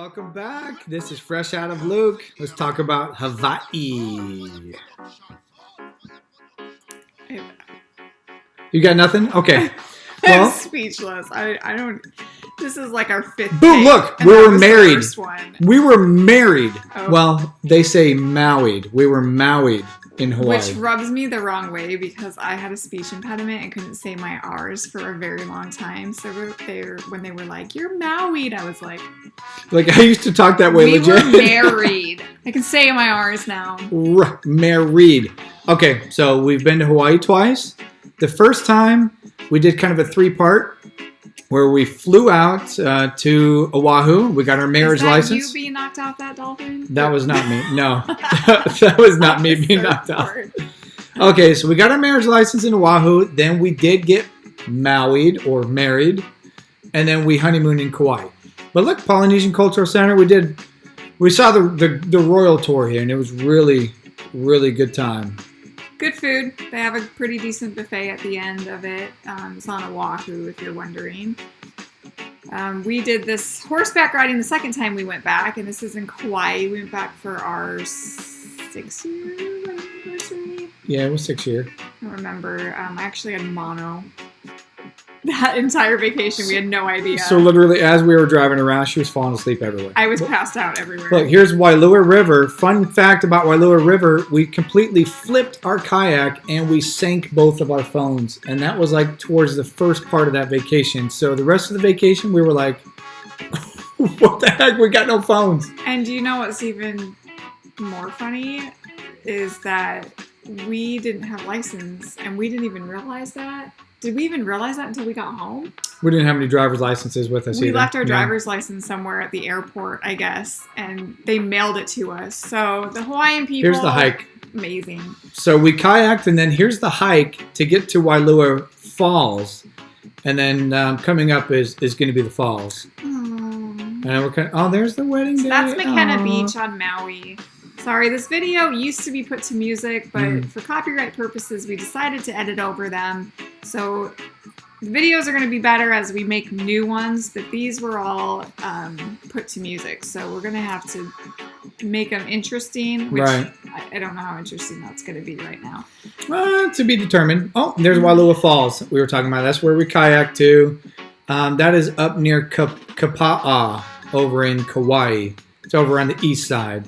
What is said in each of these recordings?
welcome back. This is Fresh Out of Luke. Let's talk about Hawaii. You got nothing? Okay. I'm Well, speechless. I don't. This is like our fifth. boom, date, look, and we that were was the married. first one. We were married. Oh. Well, they say Maui'd. We were Maui'd in Hawaii. Which rubs me the wrong way because I had a speech impediment and couldn't say my R's for a very long time. So when they were like, "You're Maui'd," I was like, I used to talk that way "We legit. were married." I can say my R's now. Married. Okay, so we've been to Hawaii twice. The first time we did kind of a three-part where we flew out to Oahu. We got our marriage license. You being knocked off that dolphin? That was not me. No, that was not me being knocked off. Okay, so we got our marriage license in Oahu. Then we did get Maui'd or married, and then we honeymooned in Kauai. But look, Polynesian Cultural Center. We saw the royal tour here, and it was really, really good time. Good food. They have a pretty decent buffet at the end of it. It's on Oahu, if you're wondering. We did this horseback riding the second time we went back, and this is in Kauai. We went back for our 6-year anniversary. Yeah, it was 6 years. I don't remember. I actually had mono. That entire vacation, we had no idea. So literally, as we were driving around, she was falling asleep everywhere. I was passed out everywhere. Look, here's Wailua River. Fun fact about Wailua River, we completely flipped our kayak and we sank both of our phones. And that was like towards the first part of that vacation. So the rest of the vacation, we were like, what the heck? We got no phones. And do you know what's even more funny is that we didn't have license and we didn't even realize that. Did we even realize that until we got home? We didn't have any driver's licenses with us either. We left our driver's license somewhere at the airport, I guess, and they mailed it to us. So the Hawaiian people... Here's the hike. Amazing. So we kayaked, and then here's the hike to get to Wailua Falls. And then coming up is going to be the falls. And we're there's the wedding day. So that's McKenna Beach on Maui. Sorry, this video used to be put to music, but for copyright purposes, we decided to edit over them. So the videos are going to be better as we make new ones, but these were all put to music. So we're going to have to make them interesting, which I don't know how interesting that's going to be right now. To be determined. Oh, there's Wailua Falls we were talking about. That's where we kayaked to. That is up near Kapa'a over in Kauai. It's over on the east side.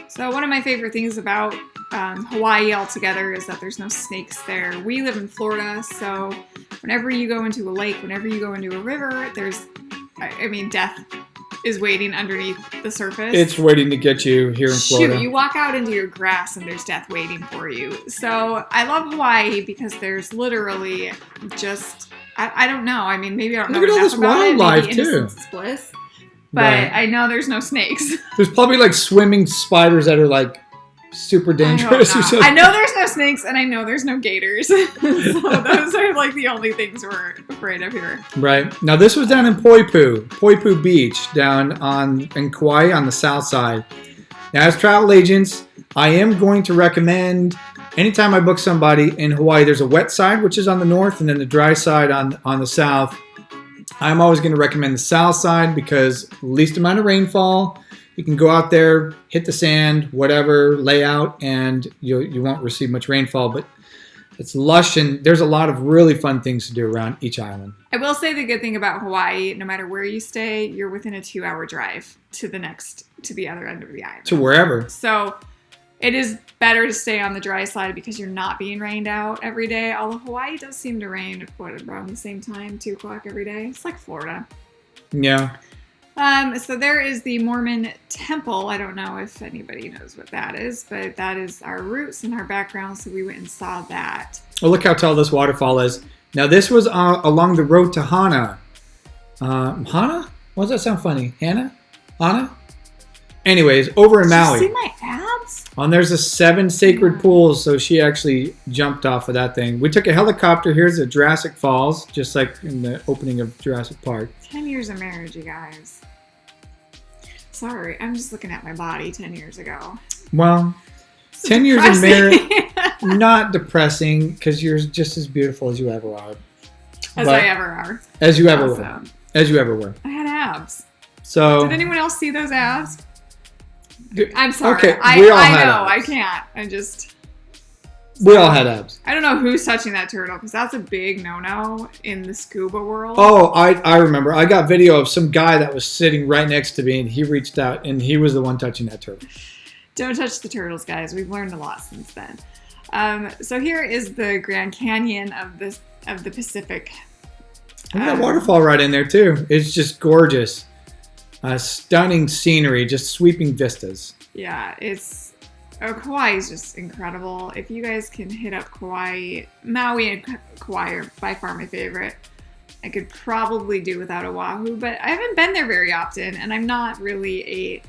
So one of my favorite things about Hawaii altogether is that there's no snakes there. We live in Florida, so whenever you go into a lake, whenever you go into a river, death is waiting underneath the surface. It's waiting to get you here in Florida. Shoot, you walk out into your grass and there's death waiting for you. So I love Hawaii because there's literally just, I don't know. I mean, maybe I don't know enough about it. Maybe innocence is bliss. But I know there's no snakes. There's probably like swimming spiders that are like super dangerous. I know there's no snakes and I know there's no gators. So those are like the only things we're afraid of here. Right. Now this was down in Poipu Beach down in Kauai on the south side. Now as travel agents, I am going to recommend anytime I book somebody in Hawaii, there's a wet side, which is on the north, and then the dry side on the south. I'm always going to recommend the south side because least amount of rainfall. You can go out there, hit the sand, whatever, lay out, and you won't receive much rainfall. But it's lush, and there's a lot of really fun things to do around each island. I will say the good thing about Hawaii, no matter where you stay, you're within a 2-hour drive to the other end of the island. To wherever. So it is better to stay on the dry side because you're not being rained out every day. Although Hawaii does seem to rain around the same time, 2 o'clock every day. It's like Florida. Yeah. So there is the Mormon temple. I don't know if anybody knows what that is, but that is our roots and our background. So we went and saw that. Oh, look how tall this waterfall is. Now this was along the road to Hana. Hana? Why does that sound funny? Hana? Anyways, over in Maui. Did you see my abs? And there's the 7 sacred pools, so she actually jumped off of that thing. We took a helicopter. Here's the Jurassic Falls, just like in the opening of Jurassic Park. 10 years of marriage, you guys. Sorry, I'm just looking at my body 10 years ago. Well, so 10 years of marriage, not depressing, because you're just as beautiful as you ever are. As I ever are. As you ever were. As you ever were. I had abs. So did anyone else see those abs? d- I'm sorry. Okay, I we all had know. I abs. can't. We all had abs. I don't know who's touching that turtle because that's a big no-no in the scuba world. Oh, I remember. I got video of some guy that was sitting right next to me, and he reached out, and he was the one touching that turtle. Don't touch the turtles, guys. We've learned a lot since then. So here is the Grand Canyon of the Pacific. Look at that waterfall right in there too. It's just gorgeous. Stunning scenery, just sweeping vistas. Yeah, Kauai is just incredible. If you guys can hit up Kauai, Maui and Kauai are by far my favorite. I could probably do without Oahu, but I haven't been there very often, and I'm not really a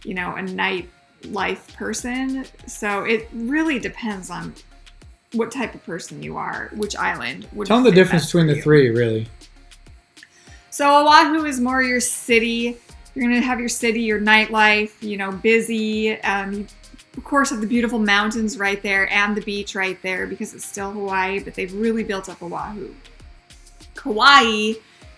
nightlife person. So it really depends on what type of person you are, which island would Tell them the fit difference best for between the you. three, really. So Oahu is more your city. You're going to have your city, your nightlife, busy. You, of course, have the beautiful mountains right there and the beach right there because it's still Hawaii, but they've really built up Oahu. Kauai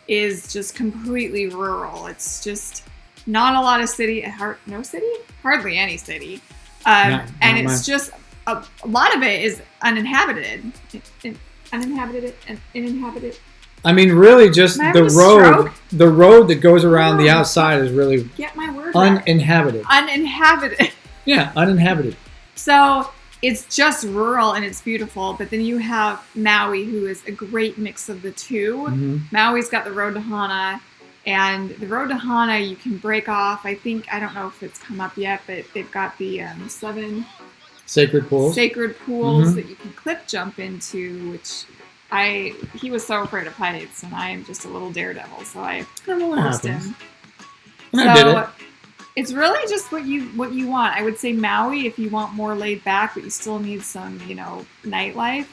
is just completely rural. It's just not a lot of city. No city? Hardly any city. And not it's much. just, a lot of it is uninhabited. Uninhabited. I mean, really, just Am I the having a road. stroke? The road that goes around the Oh. outside is really Get my word right. uninhabited. Uninhabited. Yeah, uninhabited. So it's just rural and it's beautiful. But then you have Maui, who is a great mix of the two. Mhm. Maui's got the road to Hana. And the road to Hana, you can break off. I don't know if it's come up yet, but they've got the 7 Sacred pools. sacred pools Mhm. that you can cliff jump into, which he was so afraid of heights, and I am just a little daredevil, so I almost happens. him. And I did it. It's really just what you want. I would say Maui if you want more laid back, but you still need some, nightlife.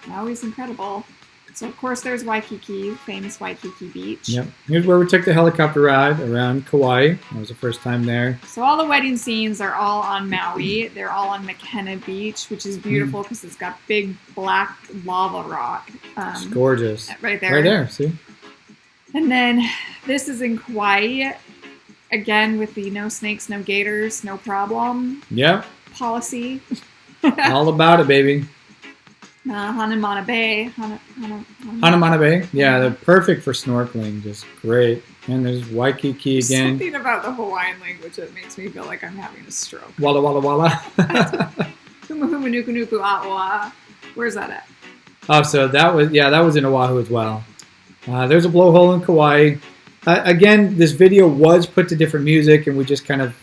Maui's incredible. So of course there's Waikiki, famous Waikiki Beach. Yep. Here's where we took the helicopter ride around Kauai. That was the first time there. So all the wedding scenes are all on Maui. They're all on McKenna Beach, which is beautiful because it's got big black lava rock. It's gorgeous. Right there. Right there, see? And then this is in Kauai, again with the no snakes, no gators, no problem Yep. policy. All about it, baby. Hanamana Bay. Hanamana Bay. Yeah, they're perfect for snorkeling. Just great. And there's Waikiki There's again. something about the Hawaiian language that makes me feel like I'm having a stroke. Walla Walla Walla. Huma huma nuku nuku awa. Where's that at? Oh, so that was in Oahu as well. There's a blowhole in Kauai. Again, this video was put to different music, and we just kind of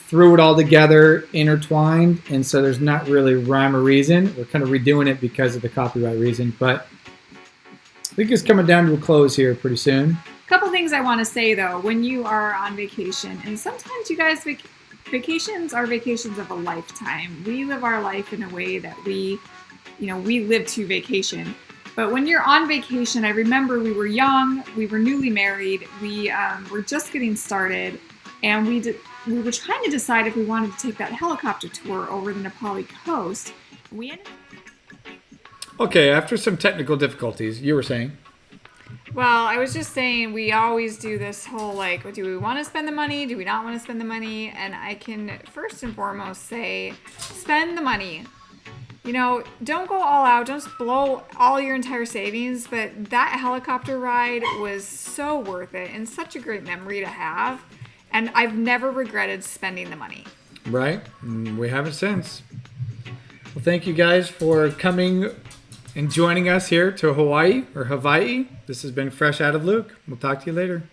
threw it all together, intertwined, and so there's not really rhyme or reason. We're kind of redoing it because of the copyright reason, but I think it's coming down to a close here pretty soon. A couple things I want to say though, when you are on vacation, and sometimes you guys vacations are vacations of a lifetime. We live our life in a way that we live to vacation. But when you're on vacation, I remember we were young, we were newly married, we were just getting started, and we were trying to decide if we wanted to take that helicopter tour over the Nepali coast. We ended. Okay, after some technical difficulties, you were saying? Well, I was just saying we always do this whole do we want to spend the money? Do we not want to spend the money? And I can first and foremost say, spend the money. Don't go all out. Don't blow all your entire savings. But that helicopter ride was so worth it and such a great memory to have. And I've never regretted spending the money. Right. We haven't since. Well, thank you guys for coming and joining us here to Hawaii or Hawaii. This has been Fresh Out of Luke. We'll talk to you later.